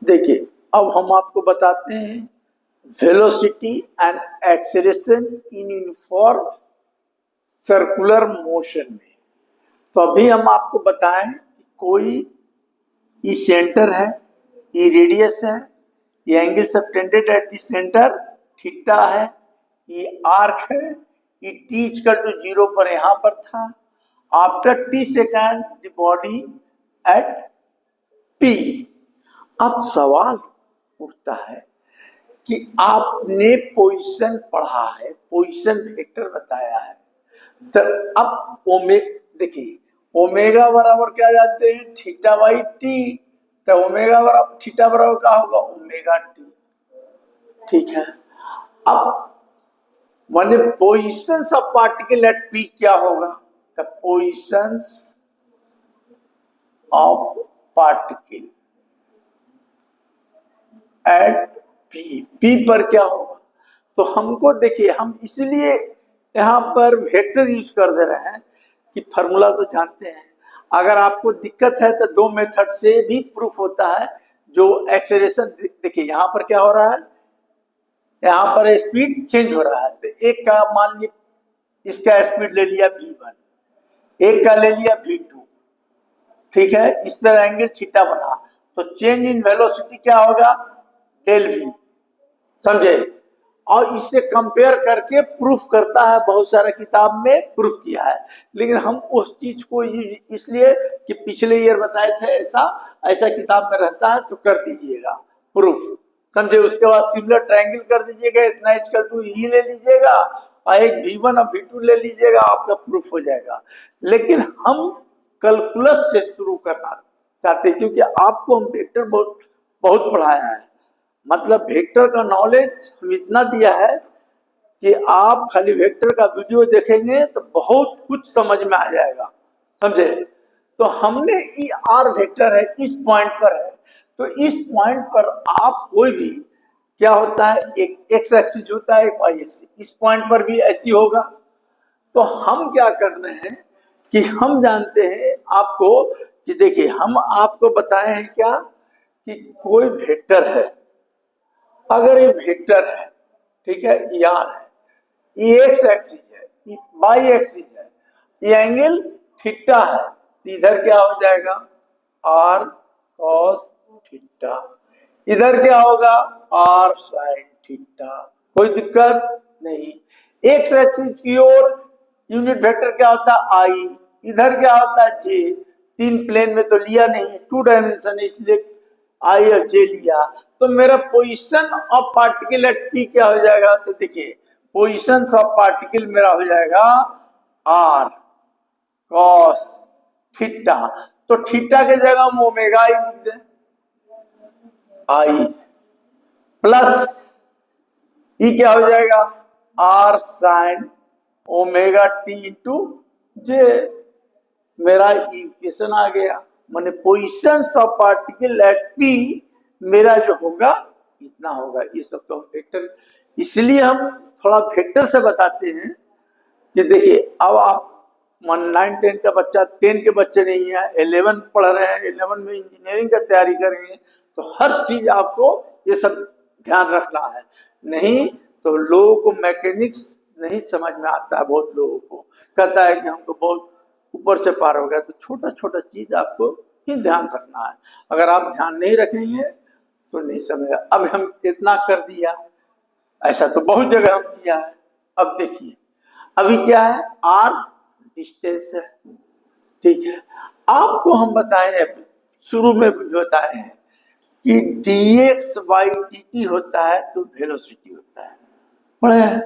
देखिए अब हम आपको बताते हैं velocity and acceleration in uniform circular motion में। तो अभी हम आपको बताएं कि कोई ये सेंटर है, ये रेडियस है, ये angle subtended at the centre theta है, ये आर्क है, ये टी इक्वल टू 0 पर यहां पर था। After T second the body at P. अब सवाल उठता है कि आपने पोजीशन पढ़ा है, पोजीशन वेक्टर बताया है, तो अब देखिए ओमेगा बराबर क्या जानते हैं, थीटा बाई टी। तो ओमेगा बराबर थीटा बराबर क्या होगा, ओमेगा टी। ठीक है, अब माने positions of particle at P क्या होगा, the positions of particle at P, P पर क्या होगा। तो हमको देखिए हम इसलिए यहाँ पर वेक्टर यूज कर दे रहे हैं कि फॉर्मूला तो जानते हैं। अगर आपको दिक्कत है तो दो मेथड से भी प्रूफ होता है। जो एक्सेलरेशन देखिए यहाँ पर क्या हो रहा है, यहाँ पर स्पीड चेंज हो रहा है। तो एक का मान लीजिए इसका स्पीड ले लिया v1, एक का ले लिया v2, ठीक है, इस पर एंगल थीटा बना, तो चेंज इन वेलोसिटी क्या होगा, डेल v, समझे। और इससे कंपेयर करके प्रूफ करता है, बहुत सारा किताब में प्रूफ किया है। लेकिन हम उस चीज को इसलिए कि पिछले ईयर बताए थे ऐसा ऐसा किताब में रहता है तो कर दीजिएगा प्रूफ, समझे। उसके बाद सिमिलर ट्रायंगल कर दीजिएगा, इतना इक्वल टू ई ले लीजिएगा और एक v1 और v2 ले लीजिएगा, आपका प्रूफ हो जाएगा। लेकिन हम कैलकुलस से शुरू करना चाहते हैं क्योंकि आपको हम वेक्टर बहुत पढ़ाया है। मतलब वेक्टर का नॉलेज हम इतना दिया है कि आप खाली वेक्टर का वीडियो देखेंगे तो बहुत कुछ समझ में आ जाएगा, समझे। तो हमने ये आर वेक्टर है, इस पॉइंट पर है, तो इस पॉइंट पर आप कोई भी क्या होता है, एक एक्स एक्सिस होता है, एक वाई एक्सिस, इस पॉइंट पर भी ऐसी होगा। तो हम क्या कर रहे हैं कि हम जानते हैं आपको कि देखिए हम आपको बताए हैं क्या कि कोई वेक्टर है, अगर ये वेक्टर है, ठीक है, ये आर है, ये एक्स एक्सिस है, ये वाई एक्सिस है, ये एंगल थीटा है, तो इधर क्या हो जाएगा, आर कॉस थीटा, इधर क्या होगा, आर साइन थीटा। कोई दिक्कत नहीं। एक्स एक्सिस की ओर यूनिट वेक्टर क्या होता है, आई, इधर क्या होता है, जे। तीन प्लेन में तो लिया नहीं, टू डायमेंशन, इसलिए आई और जे लिया। तो मेरा position of particle at P क्या हो जाएगा, तो देखिए पोजीशन ऑफ पार्टिकल मेरा हो जाएगा आर कॉस थीटा। तो थीटा के जगह हम ओमेगा आई लिख दें, आई प्लस ई क्या हो जाएगा, R sine omega T into J. मेरा इक्वेशन आ गया, माने position of particle at P मेरा जो होगा इतना होगा। ये सब तो वेक्टर, इसलिए हम थोड़ा वेक्टर से बताते हैं कि देखिए अब आप 9, 10 का बच्चा, 10 के बच्चे नहीं है, 11 पढ़ रहे हैं, 11 में इंजीनियरिंग का तैयारी करेंगे, तो हर चीज आपको ये सब ध्यान रखना है। नहीं तो लोगों को मैकेनिक्स नहीं समझ में आता है, बहुत लोगों को कहता है कि हमको बहुत ऊपर से पार हो गया। तो छोटा छोटा चीज आपको ही ध्यान रखना है, अगर आप ध्यान नहीं रखेंगे तो नहीं समझेगा। अब हम इतना कर दिया, ऐसा तो बहुत जगह हम किया है। अब देखिए अभी क्या है, आर डिस्टेंस है, ठीक है। आपको हम बताए शुरू में बताए हैं कि dx by dt होता है तो वेलोसिटी होता है, पढ़े हैं।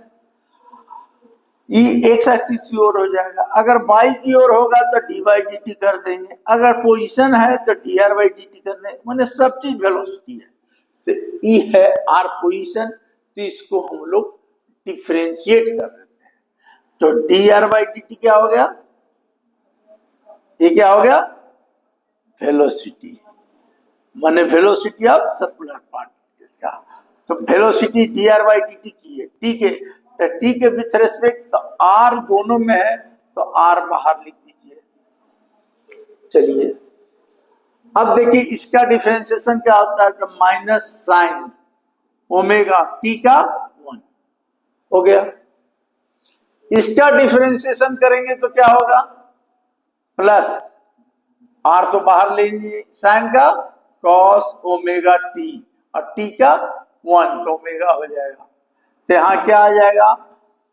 ये एक्स एक्सिस की ओर हो जाएगा, अगर y की ओर होगा तो dy dt कर देंगे, अगर पोजीशन है तो dr by dt कर देंगे, माने सब चीज वेलोसिटी है। तो ई है आर पोजीशन, तो इसको हम लोग डिफरेंशिएट कर देते हैं। तो dr by dt क्या हो गया, ये क्या हो गया, वेलोसिटी, माने वेलोसिटी ऑफ सर्कुलर पार्टिकल का। तो वेलोसिटी dr by dt की है, ठीक है। तो टी के विथ रेस्पेक्ट तो आर दोनों में है, तो आर बाहर लिख दीजिए। चलिए अब देखिए इसका डिफरेंशिएशन क्या होता है, तो माइनस साइन ओमेगा टी का 1 हो गया। इसका डिफरेंशिएशन करेंगे तो क्या होगा, प्लस आर तो बाहर लेंगे साइन का, कॉस ओमेगा टी और टी का 1 तो ओमेगा हो जाएगा। तो यहां क्या आ जाएगा,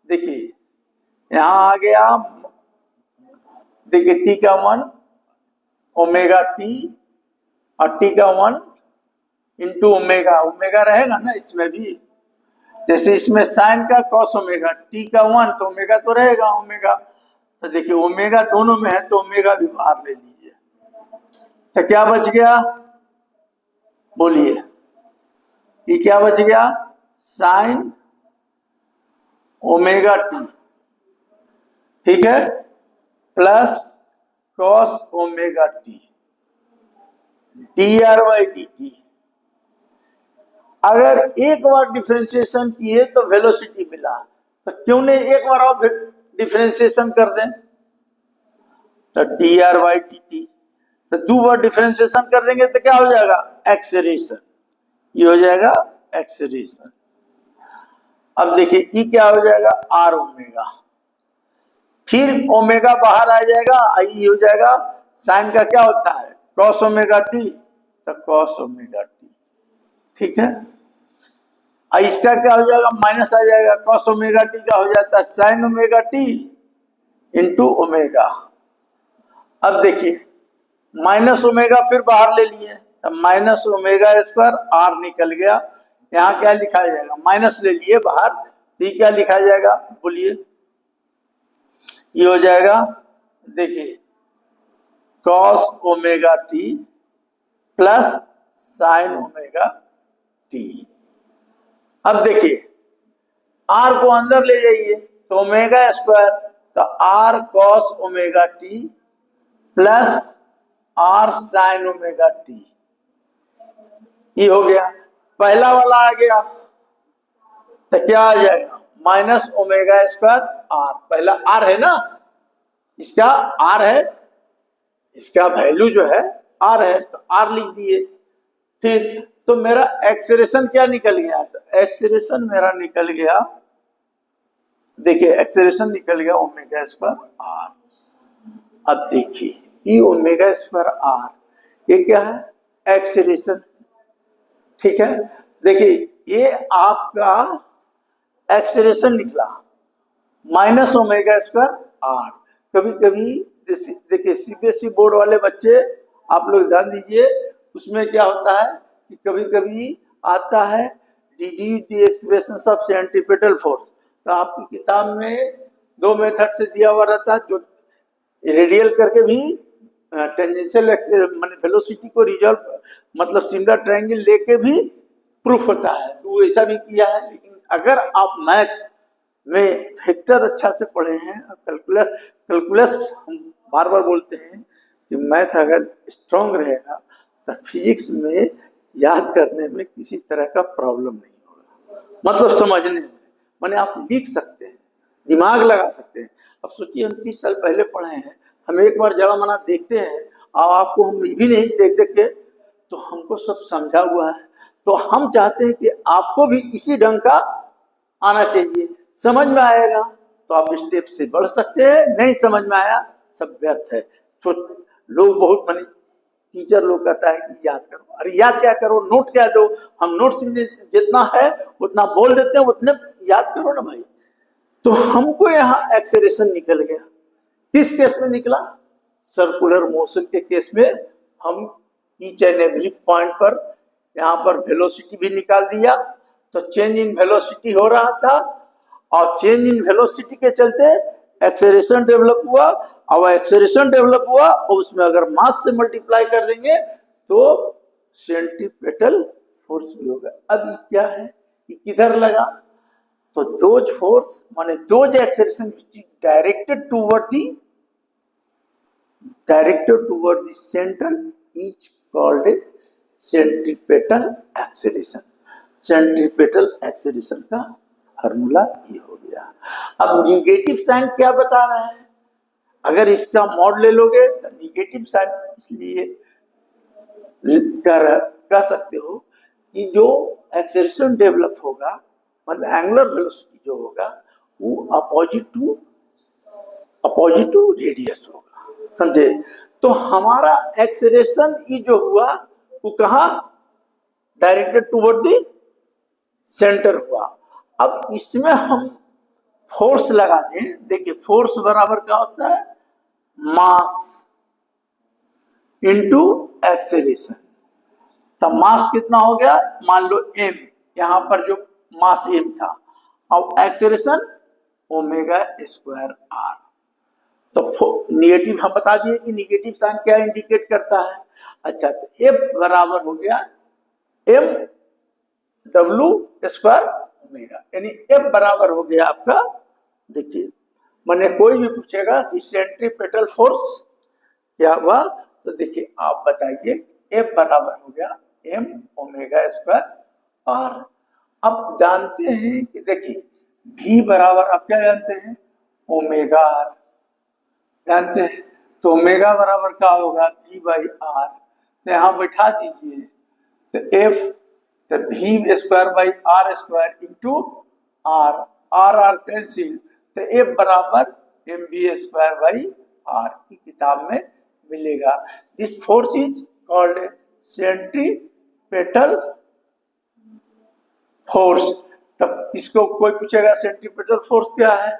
देखिए यहां आ गया, देखिए टी का 1 ओमेगा टी और टी का 1 इंटू ओमेगा, ओमेगा रहेगा ना इसमें भी, जैसे इसमें साइन का कॉस ओमेगा, टी का 1 तो ओमेगा तो रहेगा ओमेगा। तो देखिए ओमेगा दोनों में है तो ओमेगा भी बाहर ले लीजिए। तो क्या बच गया, बोलिए, ये क्या बच गया, साइन ओमेगा टी, ठीक है, plus cos omega T D R by D T. अगर एक बार डिफरेंशिएशन किए तो वेलोसिटी मिला, तो क्यों नहीं एक बार और डिफरेंशिएशन कर दें, तो D R by D T. तो दो बार डिफरेंशिएशन कर देंगे तो क्या हो जाएगा, एक्सेलरेशन, ये हो जाएगा एक्सेलरेशन। अब देखिए ये क्या हो जाएगा, आर ओमेगा, फिर ओमेगा बाहर आ जाएगा, ये हो जाएगा साइन का क्या होता है कॉस ओमेगा टी, तो कॉस ओमेगा टी, ठीक है। और इसका क्या हो जाएगा, माइनस आ जाएगा, कॉस ओमेगा टी का हो जाता है sign omega T into omega. अब देखिए माइनस ओमेगा फिर बाहर ले लिए, तो माइनस ओमेगा स्क्वायर आर निकल गया, यहाँ क्या लिखा जाएगा, माइनस ले लिए बाहर, तो ये क्या लिखा जाएगा, बोलिए, ये हो जाएगा, देखिए cos omega T plus sine omega T. अब देखिए आर को अंदर ले जाइए तो ओमेगा स्क्वायर, तो R cos omega T plus R sine omega T, ये हो गया। पहला वाला आ गया तो क्या आ जाएगा, माइनस ओमेगा स्क्वायर आर, पहला आर है ना, इसका आर है, इसका वैल्यू जो है आर है, तो आर लिख दिए, ठीक। तो मेरा एक्सेलरेशन क्या निकल गया, तो एक्सेलरेशन मेरा निकल गया, देखिए एक्सेलरेशन निकल गया ओमेगा स्क्वायर आर। अब देखिए ये ओमेगा स्क्वायर आर, ये क्या है, एक्सेलरेशन, ठीक है। देखिए ये आपका एक्सेलरेशन निकला माइनस ओमेगा स्क्वायर आर। कभी कभी देखिए सीबीएसई बोर्ड वाले बच्चे, आप लोग ध्यान दीजिए, उसमें क्या होता है कि कभी कभी आता है D expression of centripetal force, तो आपकी किताब में दो मेथड से दिया हुआ रहता है, जो रेडियल करके भी टेंजेंशियल माने वेलोसिटी को रिजॉल्व मतलब सिमिलर ट्रायंगल लेके भी प्रूफ होता है, तो ऐसा भी किया है। लेकिन अगर आप मैथ में वेक्टर अच्छा से पढ़े हैं, कैलकुलस हम बार बार बोलते हैं कि मैथ अगर स्ट्रांग रहेगा तो फिजिक्स में याद करने में किसी तरह का प्रॉब्लम नहीं होगा, मतलब समझने में, माने आप लिख सकते हैं, दिमाग लगा सकते हैं। अब सोचिए हम 30 साल पहले पढ़े हैं, हम एक बार जरा मना देखते हैं और आपको हम भी नहीं देख के, तो हमको सब समझा हुआ है, तो हम चाहते हैं कि आपको भी इसी ढंग का आना चाहिए, समझ में आएगा तो आप स्टेप से बढ़ सकते हैं, नहीं समझ में आया सब व्यर्थ है। तो लोग बहुत मनी टीचर लोग कहता है कि याद करो, अरे याद क्या करो, नोट क्या दो, हम नोट्स में जितना है उतना बोल देते हैं, उतने याद करो ना भाई। तो हमको यहाँ एक्सेलरेशन निकल गया, किस केस में निकला, सर्कुलर मोशन के केस में। हम ईच एंड एवरी पॉइंट पर यहाँ पर वेलोसिटी भी निकाल दिया, तो चेंज इन वेलोसिटी हो रहा था, और चेंज इन वेलोसिटी के चलते एक्सेलरेशन डेवलप हुआ, और एक्सेलरेशन डेवलप हुआ और उसमें अगर मास से मल्टीप्लाई कर देंगे तो सेंट्रीपिटल फोर्स भी होगा। अब ये क्या है, ये किधर लगा, तो दोज फोर्स माने those acceleration directed toward the central each called a centripetal acceleration। Centripetal acceleration का फार्मूला ये हो गया। अब निगेटिव साइन क्या बता रहा है, अगर इसका मॉड ले लोगे तो निगेटिव साइन, इसलिए कह सकते हो कि जो एक्सेलरेशन डेवलप होगा, मतलब एंगुलर वेलोसिटी जो होगा वो अपोजिट टू रेडियस होगा, समझे। तो हमारा एक्सेलरेशन ई जो हुआ वो कहा, डायरेक्टेड टुवर्ड द सेंटर हुआ। अब इसमें हम फोर्स लगा दें, देखिए फोर्स बराबर क्या होता है, मास इनटू एक्सेलरेशन। तो मास कितना हो गया, मान लो m, यहां पर जो मास m था, और एक्सेलरेशन ओमेगा स्क्वायर आर। तो निगेटिव हम बता दिए कि निगेटिव साइन क्या इंडिकेट करता है। अच्छा, तो F बराबर हो गया m डब्ल्यू स्क्वायर ओमेगा, यानी F बराबर हो गया आपका, देखिए मैंने कोई भी पूछेगा कि सेंट्रीपेटल फोर्स क्या हुआ, तो देखिए आप बताइए F बराबर हो गया m ओमेगा स्क्वायर आर। अब जानते हैं कि देखिए V बराबर आप क्या जानते हैं, ओमेगा आर जानते हैं। तो ओमेगा बराबर क्या होगा, V बाई आर। तो यहाँ बैठा दीजिए, तो F, तो V square by R square into R, R cancel, तो F बराबर M B square by R की किताब में मिलेगा। This force is called centripetal force. तब इसको कोई पूछेगा सेंट्रीपेटल फोर्स क्या है,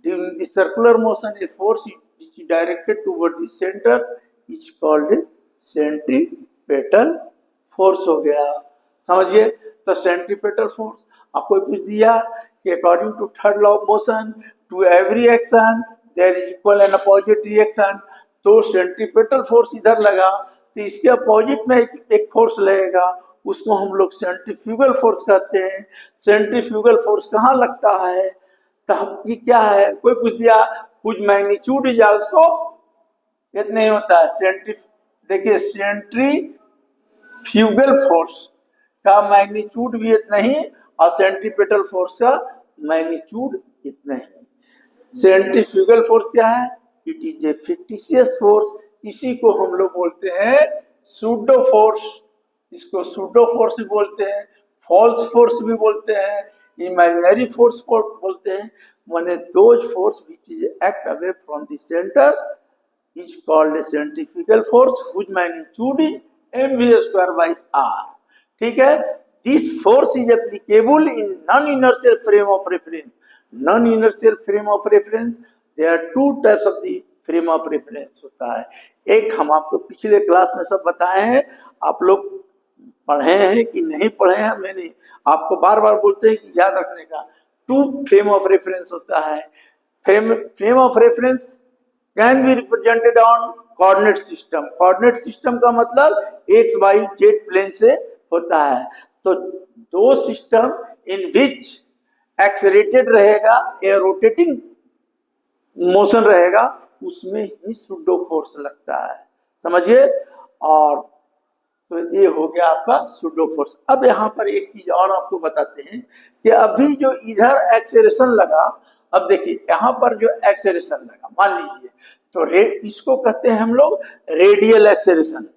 during the circular motion a force is directed toward the center is called centripetal force हो गया, समझिए। तो सेंट्रीपेटल फोर्स आपको पूछ दिया कि according to third law of motion to every action there is equal and opposite reaction. तो centripetal force इधर लगा तो इसके अपोजिट में एक फोर्स लगेगा, उसको हम लोग सेंट्रीफ्यूगल फोर्स कहते हैं। सेंट्रीफ्यूगल फोर्स कहाँ लगता है, तो ये क्या है, कोई पूछ दिया कुछ मैग्नीट्यूड इज आल्सो, इतना ही होता है देखिए सेंट्रीफ्यूगल फोर्स का मैग्नीट्यूड भी इतना ही और सेंट्रीपेटल फोर्स का मैग्नीट्यूड इतना ही। सेंट्रीफ्यूगल फोर्स क्या है, it is a fictitious force, इसी को हम लोग बोलते हैं सूडो फोर्स, इसको सूडो फोर्स भी बोलते हैं, फॉल्स फोर्स भी बोलते हैं, इमेजिनरी फोर्स बोलते हैं। माने those force which is act away from the centre is called a centrifugal force whose magnitude is mv square by r, ठीक है। this force is applicable in non-inertial frame of reference। non-inertial frame of reference, there are two types of the frame of reference होता है। एक हम आपको पिछले class में सब बताए हैं, आप लोग पढ़े हैं कि नहीं पढ़े हैं, मैंने आपको बार बार बोलते हैं कि याद रखने का। टू फ्रेम ऑफ रेफरेंस होता है। Frame of reference can be represented on coordinate system. Coordinate system का मतलब एक्स वाई जेड प्लेन से होता है। तो दो सिस्टम इन विच एक्सलेरेटेड रहेगा या रोटेटिंग मोशन रहेगा, उसमें ही सूडो फोर्स लगता है, समझिए। और तो ये हो गया आपका सूडो फोर्स। अब यहाँ पर एक चीज और आपको बताते हैं कि अभी जो इधर एक्सेलरेशन लगा, अब देखिए यहाँ पर जो एक्सेलरेशन लगा मान लीजिए, तो इसको कहते हैं हम लोग रेडियल एक्सेलरेशन।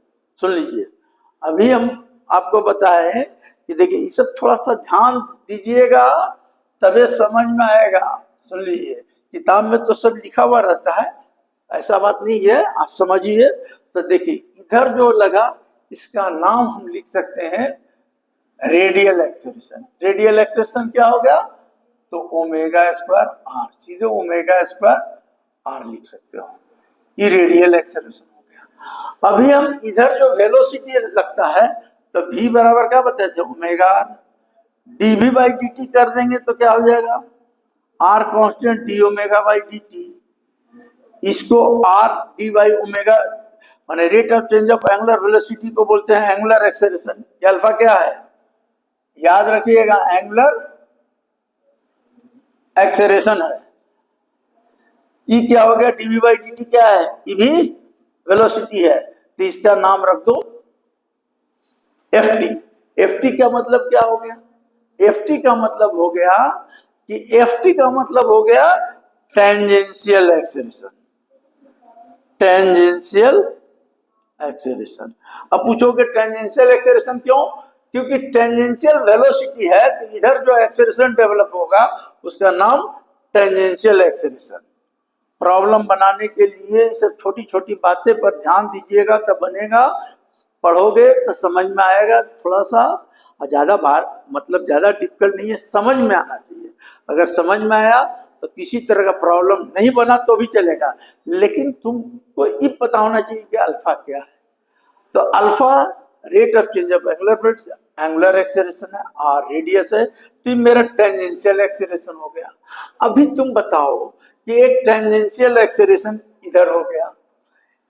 सुन लीजिए, अभी हम आपको बताए हैं कि देखिए ये सब थोड़ा सा ध्यान दीजिएगा तबे समझ में आएगा। सुन लीजिए, किताब में तो सब लिखा हुआ रहता है, ऐसा बात नहीं है, आप समझिए। तो देखिए इधर जो लगा इसका नाम हम लिख सकते हैं रेडियल एक्सेलरेशन। रेडियल एक्सेलरेशन क्या हो गया, तो ओमेगा स्क्वायर आर, सीधे ओमेगा स्क्वायर आर लिख सकते हो, ये रेडियल एक्सेलरेशन हो गया। अभी हम इधर जो वेलोसिटी लगता है, तो v बराबर क्या बताए थे, omega R. dv by dt कर देंगे तो क्या हो जाएगा, r constant d omega by dt। इसको r d बाई ओमेगा माने rate of change of angular velocity को बोलते हैं एंगुलर एक्सेलरेशन। ये अल्फा क्या है, याद रखिएगा, एंगुलर एक्सेलरेशन है। ई क्या हो गया, dv बाई dt क्या है, ई भी वेलोसिटी है, तो इसका नाम रख दो ft। ft का मतलब क्या हो गया, ft का मतलब हो गया कि ft का मतलब हो गया टेंजेंशियल एक्सेलरेशन। Tangential acceleration. अब पूछोगे टेंजेंशियल एक्सेलरेशन क्यों? क्योंकि टेंजेंशियल वेलोसिटी है तो इधर जो एक्सेलरेशन डेवलप होगा उसका नाम टेंजेंशियल एक्सेलरेशन। प्रॉब्लम बनाने के लिए सब छोटी छोटी बातें पर ध्यान दीजिएगा तब बनेगा। पढ़ोगे तो समझ में आएगा। थोड़ा सा ज्यादा भार मतलब ज्यादा डिफिकल्ट नहीं है, समझ में आना चाहिए। अगर समझ में आया तो किसी तरह का प्रॉब्लम नहीं बना तो भी चलेगा, लेकिन तुमको ये पता होना चाहिए कि अल्फा क्या है। तो alpha rate of change of angular fluid, angular acceleration है, और रेडियस है, तो मेरा टेंजेंशियल एक्सेलरेशन हो गया। अभी तुम बताओ कि एक टेंजेंशियल एक्सेलरेशन इधर हो गया,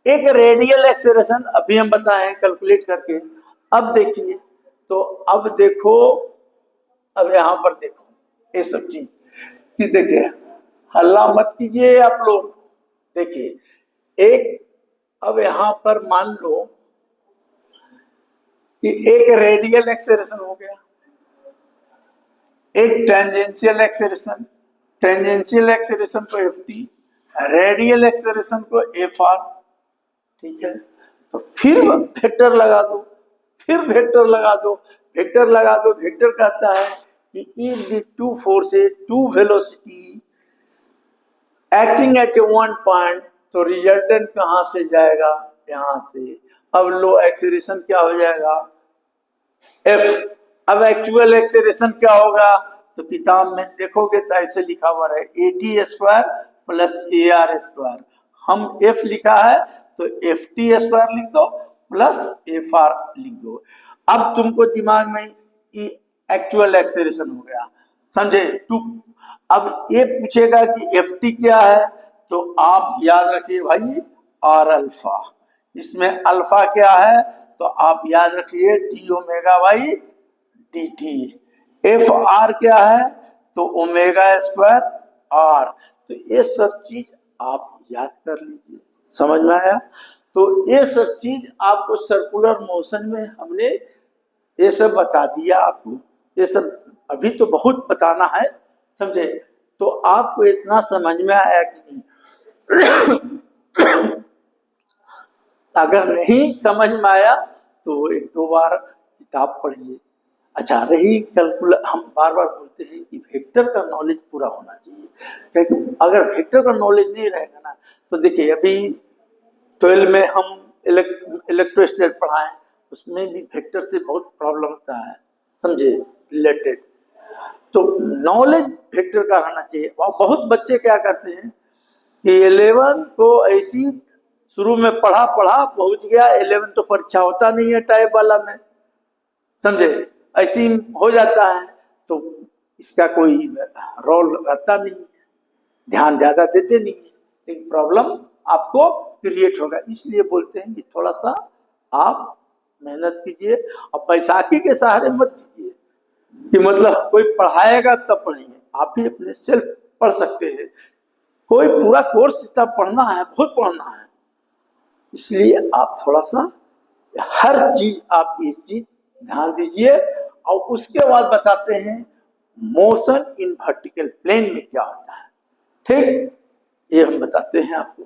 एक रेडियल एक्सेलरेशन अभी हम बताएं कैलकुलेट करके। अब देखिए, तो अब देखो, अब यहां पर देखो ये सब चीज कि देखिए, हल्ला मत कीजिए आप लोग। देखिए एक, अब यहां पर मान लो कि एक रेडियल एक्सेलरेशन हो गया, एक टेंजेंशियल एक्सेलरेशन, टेंजेंशियल एक्सेलरेशन को एफ टी, रेडियल एक्सेलरेशन को एफ आर। ठीक है, तो फिर वेक्टर लगा दो, फिर वेक्टर लगा दो, वेक्टर लगा दो। वेक्टर कहता है कि if the two forces, two velocity acting at one point, तो रिजल्टेंट कहां से जाएगा? यहां से। अब लो एक्सेलरेशन क्या हो जाएगा? एफ। अब एक्चुअल एक्सेलरेशन क्या होगा? तो किताब में देखोगे तो ऐसे लिखा हुआ है A T square plus A R square. हम एफ लिखा है तो एफ टी स्क्वायर लिख दो प्लस एफ आर लिख दो। अब तुमको दिमाग में एक्चुअल एक्सेलरेशन हो गया, समझे? टू। अब ये पूछेगा कि एफ टी क्या है, तो आप याद रखिए भाई आर अल्फा। इसमें अल्फा क्या है तो आप याद रखिए D omega by D T. F R क्या है तो ओमेगा स्क्वायर आर। तो ये सब चीज आप याद कर लीजिए। समझ में आया? तो ये सब चीज आपको सर्कुलर मोशन में हमने ये सब बता दिया आपको। ये सब अभी तो बहुत बताना है, समझे? तो आपको इतना समझ में आया कि नहीं? अगर नहीं समझ में आया तो एक दो बार किताब पढ़िए। अच्छा, रही कैलकुलस, हम बार बार बोलते हैं कि वेक्टर का नॉलेज पूरा होना चाहिए, क्योंकि अगर वेक्टर का नॉलेज नहीं रहेगा ना, तो देखिए अभी 12 में हम इलेक्ट्रोस्टैटिक पढ़ाएं, उसमें भी वेक्टर से बहुत प्रॉब्लम होता है, समझे, रिलेटेड। तो नॉलेज वेक्टर का रहना चाहिए। और बहुत बच्चे क्या करते हैं कि 11 को ऐसी शुरू में पढ़ा पहुंच गया, 11 तो परीक्षा होता नहीं है टाइप वाला में, समझे, ऐसी हो जाता है, तो इसका कोई रोल रहता नहीं है, ध्यान ज्यादा देते नहीं है, एक प्रॉब्लम आपको क्रिएट होगा। इसलिए बोलते हैं कि थोड़ा सा आप मेहनत कीजिए और बैसाखी के सहारे मत दीजिए कि मतलब कोई पढ़ाएगा तब पढ़ेंगे। आप भी अपने सेल्फ पढ़ सकते हैं। कोई पूरा कोर्स जितना पढ़ना है बहुत पढ़ना है, इसलिए आप थोड़ा सा हर चीज आप इस चीज ध्यान दीजिए। और उसके बाद बताते हैं मोशन इन वर्टिकल प्लेन में क्या होता है। ठीक, ये हम बताते हैं आपको।